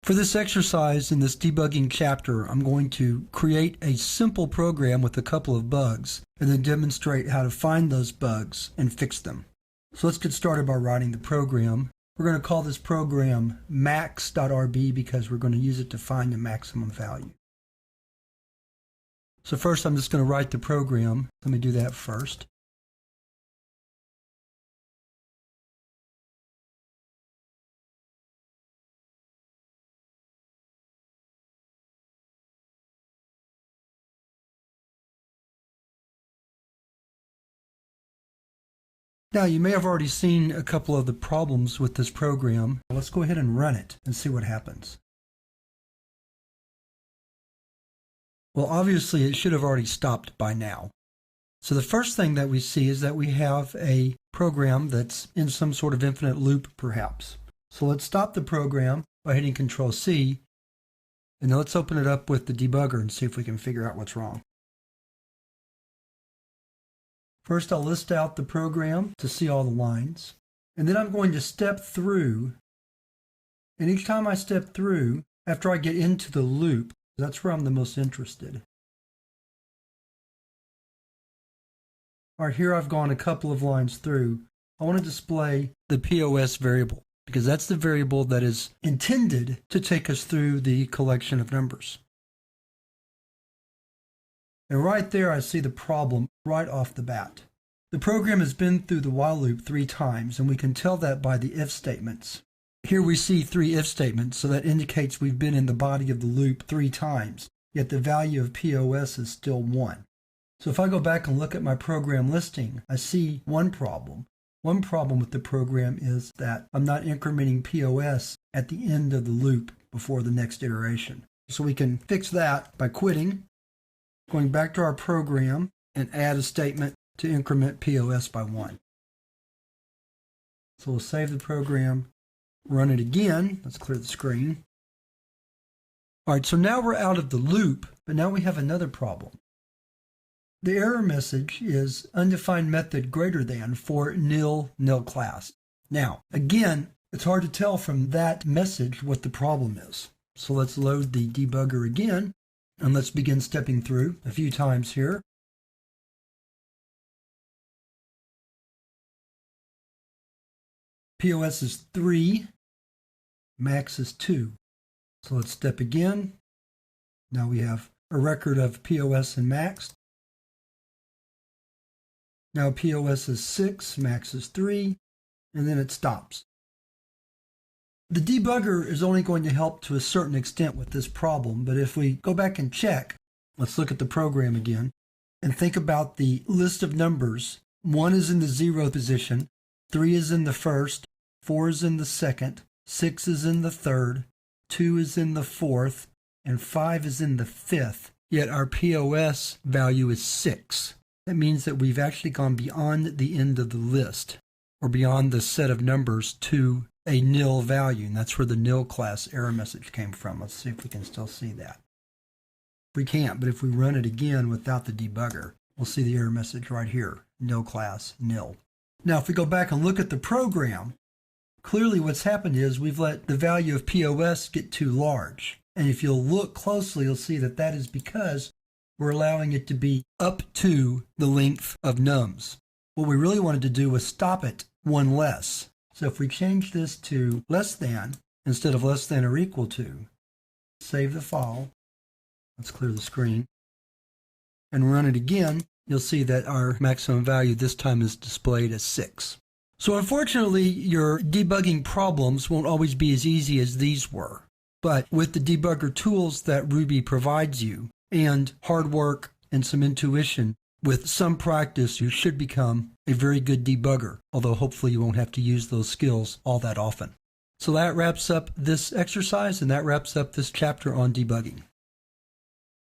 For this exercise in this debugging chapter, I'm going to create a simple program with a couple of bugs and then demonstrate how to find those bugs and fix them. So let's get started by writing the program. We're going to call this program max.rb because we're going to use it to find the maximum value. So first I'm just going to write the program. Let me do that first. Now, you may have already seen a couple of the problems with this program. Let's go ahead and run it and see what happens. Well, obviously, it should have already stopped by now. So the first thing that we see is that we have a program that's in some sort of infinite loop, perhaps. So let's stop the program by hitting Control-C, and then let's open it up with the debugger and see if we can figure out what's wrong. First, I'll list out the program to see all the lines, and then I'm going to step through, and each time I step through, after I get into the loop, that's where I'm the most interested. All right, here I've gone a couple of lines through. I want to display the POS variable, because that's the variable that is intended to take us through the collection of numbers. And right there, I see the problem right off the bat. The program has been through the while loop 3 times, and we can tell that by the if statements. Here we see 3 if statements, so that indicates we've been in the body of the loop 3 times, yet the value of POS is still 1. So if I go back and look at my program listing, I see one problem. One problem with the program is that I'm not incrementing POS at the end of the loop before the next iteration. So we can fix that by quitting, going back to our program, and add a statement to increment POS by 1. So we'll save the program, run it again. Let's clear the screen. All right, so now we're out of the loop, but now we have another problem. The error message is undefined method greater than for nil class. Now, again, it's hard to tell from that message what the problem is. So let's load the debugger again. And let's begin stepping through a few times here. POS is 3, max is 2. So let's step again. Now we have a record of POS and max. Now POS is 6, max is 3, and then it stops. The debugger is only going to help to a certain extent with this problem, but if we go back and check, let's look at the program again, and think about the list of numbers. 1 is in the 0 position, 3 is in the first, 4 is in the second, 6 is in the third, 2 is in the fourth, and 5 is in the fifth, yet our POS value is 6. That means that we've actually gone beyond the end of the list, or beyond the set of numbers to a nil value, and that's where the nil class error message came from. Let's see if we can still see that. We can't, but if we run it again without the debugger, we'll see the error message right here, nil class, nil. Now, if we go back and look at the program, clearly what's happened is we've let the value of POS get too large. And if you'll look closely, you'll see that that is because we're allowing it to be up to the length of nums. What we really wanted to do was stop it 1 less. So if we change this to less than, instead of less than or equal to, save the file, let's clear the screen, and run it again, you'll see that our maximum value this time is displayed as 6. So unfortunately, your debugging problems won't always be as easy as these were. But with the debugger tools that Ruby provides you, and hard work and some intuition, with some practice, you should become a very good debugger, although hopefully you won't have to use those skills all that often. So that wraps up this exercise, and that wraps up this chapter on debugging.